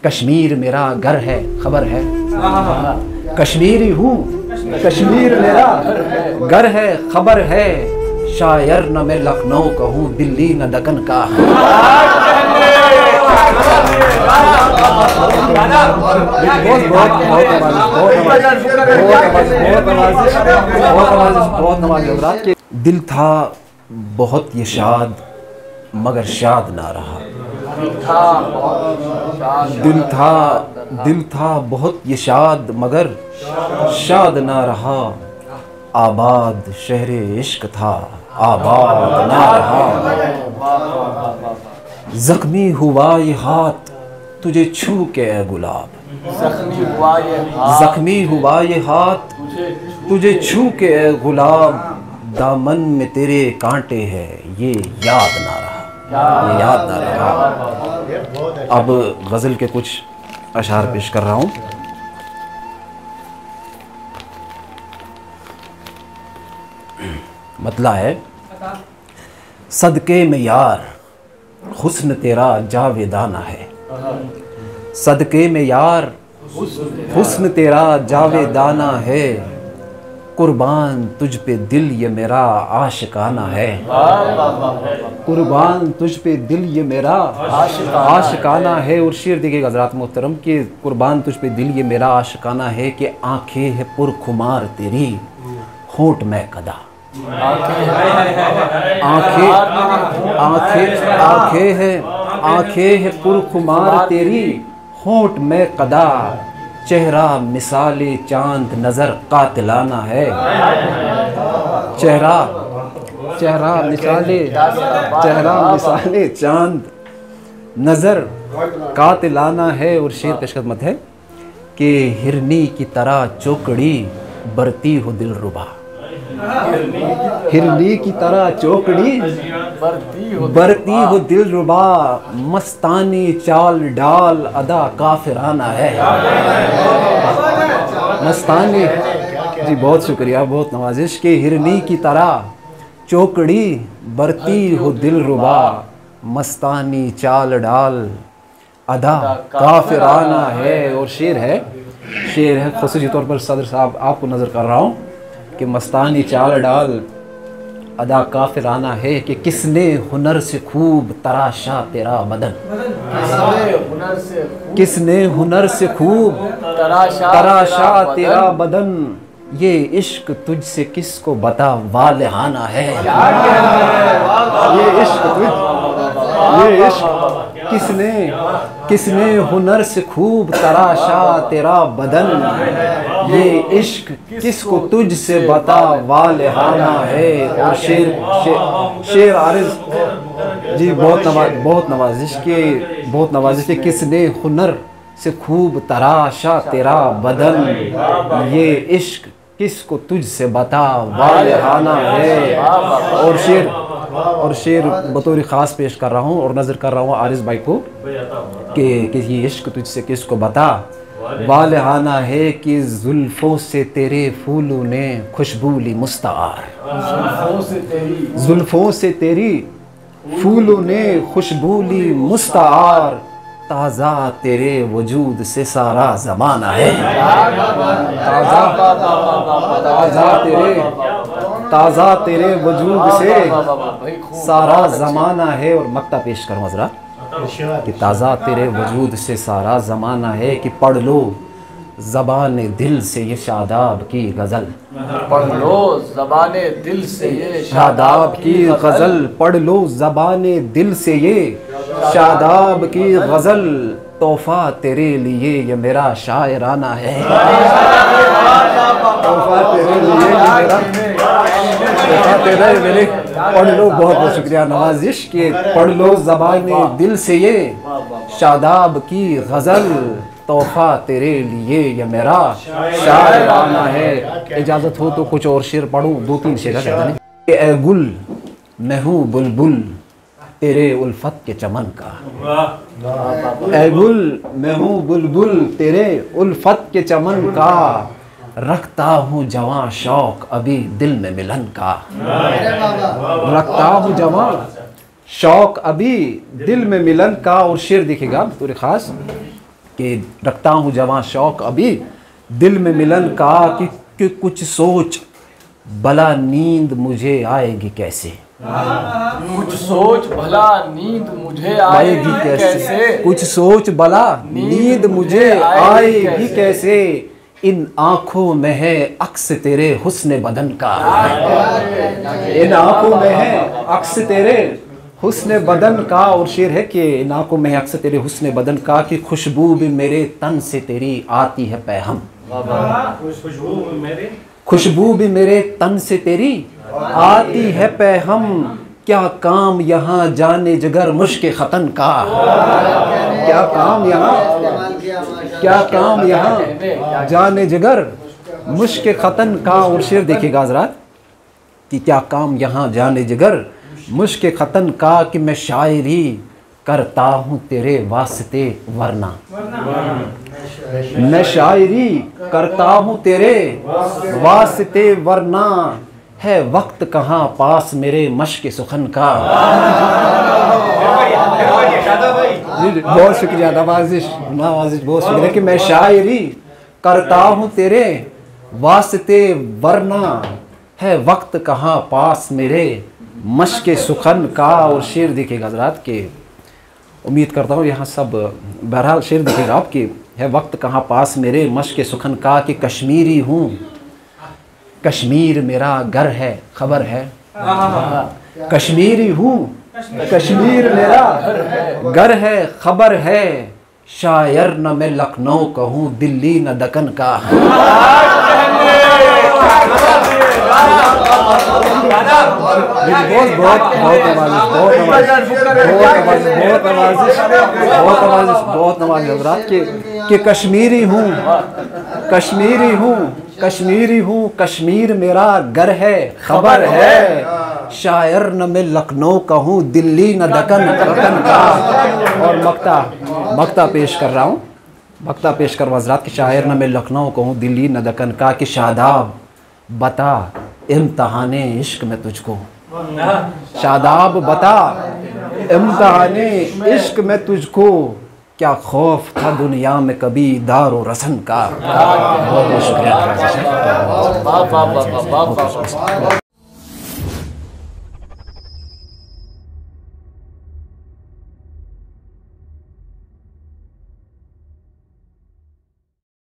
कश्मीर मेरा घर है, खबर है, कश्मीरी हूँ, कश्मीर मेरा घर है, खबर है, शायर न मैं लखनऊ का हूँ, दिल्ली न दक्कन का। दिल था बहुत ये शाद मगर शाद ना रहा, दिल था बहुत ये शाद मगर शाद ना रहा, आबाद शहरे इश्क था आबाद ना रहा। जख्मी हुआ ये हाथ तुझे छू के ए गुलाब, जख्मी हुआ ये हाथ तुझे छू के ए गुलाब, दामन में तेरे कांटे हैं ये याद ना रहा, ये याद ना रहा। अब गज़ल के कुछ अशार पेश कर रहा हूँ। मतला है, सदके में यार हुस्न तेरा जावेदाना है, सदके में यार हुस्न तेरा जावेदाना है, कुर्बान तुझ पे दिल ये मेरा आशिकाना है, कुर्बान तुझ पे दिल ये मेरा आशिकाना है। और शेर देखिएगा हज़रात मोहतरम कि कुर्बान तुझ पे दिल ये मेरा आशिकाना है, कि आंखें है पुरखुमार तेरी होंठ में कदा, आंखें है पुरखुमार तेरी होंठ में कदा, चेहरा मिसाले चांद नजर कातिलाना है, चेहरा मिसाले चांद नजर कातिलाना है। और शेर पेश खिदमत है कि हिरनी की तरह चौकड़ी बरती हो दिलरुबा, हिरनी की तरह चौकड़ी बरती हो दिलरुबा, मस्तानी चाल डाल अदा काफिराना है, मस्तानी। जी बहुत शुक्रिया, बहुत नवाजिश। के हिरनी की तरह चौकड़ी बरती हो दिलरुबा, मस्तानी चाल डाल अदा काफिराना है। और शेर है ख़ुसूसी तौर पर सदर साहब आपको नज़र कर रहा हूँ कि मस्तानी चाल डाल अदा काफिराना है, कि किसने हुनर से खूब तराशा तेरा बदन, किसने हुनर से खूब तराशा तेरा बदन, ये इश्क तुझसे किसको बता वालिहाना है, ये इश्क किसने हुनर से खूब तराशा तेरा बदन, ये इश्क किसको तुझ से बता वालिहाना है। और शेर आरिज़ जी बहुत नवाजिश के किसने हुनर से खूब तराशा तेरा बदन, ये इश्क किसको तुझ से बता वालिहाना है। और शेर बतौर ख़ास पेश कर रहा हूँ और नज़र कर रहा हूँ आरिज़ भाई को कि ये इश्क तुझसे किसको बता वालिहाना है, कि जुल्फ़ों से तेरे फूलों ने खुशबू ली मुस्तार, जुल्फ़ों से तेरी फूलों ने खुशबू ली मुस्तार, ताज़ा तेरे वजूद से सारा ज़माना है, ताज़ा तेरे वजूद से सारा ज़माना है। और मक्ता पेश करूँ ज़रा कि ताज़ा तेरे वजूद से सारा ज़माना है, कि पढ़ लो ज़बाने दिल से ये शादाब की गज़ल, पढ़ लो ज़बाने दिल से ये शादाब की गज़ल, पढ़ लो ज़बाने दिल से ये शादाब की गज़ल, तोहफ़ा तेरे लिए ये मेरा शायराना है, तोहफ़ा तेरे लिए मेरे पढ़ लो। बहुत बहुत शुक्रिया नवाजिश के पढ़ लो ज़बाने दिल से ये शादाब की गज़ल, तोहफ़ा तेरे लिए ये मेरा शायराना है। इजाज़त हो तो कुछ और शेर पढ़ूँ, 2-3 शेर कहता नहीं। ए गुल मैं हूँ बुलबुल तेरे उल्फत के चमन का, ए गुल मैं हूँ बुलबुल तेरे उल्फत के चमन का, रखता हूँ जवां शौक अभी दिल में मिलन का, रखता हूँ जवां शौक अभी दिल में मिलन का। और शेर दिखेगा थोड़े ख़ास कि रखता हूँ जवां शौक अभी दिल में मिलन का कि कुछ सोच भला नींद मुझे आएगी कैसे, कुछ सोच भला नींद मुझे आएगी कैसे, कुछ सोच भला नींद मुझे आएगी कैसे, इन आँखों में है अक्स तेरे हुस्न बदन का, इन आँखों में है अक्स तेरे हुस्न बदन का। और शेर है कि इन आँखों में है अक्स तेरे हुस्न बदन का कि खुशबू भी मेरे तन से तेरी आती है पैहम, खुशबू भी मेरे तन से तेरी आती है पैहम, क्या काम यहाँ जाने जिगर मुश्क खतन का, क्या काम यहाँ जाने जिगर मुश्क खतन का। और शेर देखिएगा हज़रात कि क्या काम यहाँ जाने जिगर मुश्क खतन का कि मैं शायरी करता हूँ तेरे वास्ते वरना, मैं शायरी करता हूँ तेरे वास्ते वरना, है वक्त कहाँ पास मेरे मश्क सुखन का। बहुत शुक्रिया नवाजिश, बहुत शुक्रिया कि मैं शायरी करता हूँ तेरे वास्ते वरना, है वक्त कहाँ पास मेरे मश्क सुखन का। और शेर देखिएगा हज़रात के उम्मीद करता हूँ यहाँ सब बहरहाल शेर देखिएगा आपकी, है वक्त कहाँ पास मेरे मश्क सुखन का कि कश्मीरी हूँ कश्मीर मेरा घर है खबर है, कश्मीरी हूँ कश्मीर मेरा घर है खबर है, शायर न मैं लखनऊ कहूँ दिल्ली न दक्कन का। बहुत नवाज़िश हज़रात कि कश्मीरी हूँ कश्मीर मेरा घर है खबर है, शायर न मैं लखनऊ कहूँ दिल्ली न दक्कन का। और मक्ता पेश कर रहा हूँ, मक्ता पेश कर हज़रात कि शायर न मैं लखनऊ कहूँ दिल्ली न दक्कन का कि शादाब बता इम्तहाने इश्क में तुझको, शादाब बता इम्तहाने इश्क में तुझको, क्या खौफ था दुनिया में कभी दारो रसन का। बहुत बहुत शुक्रिया।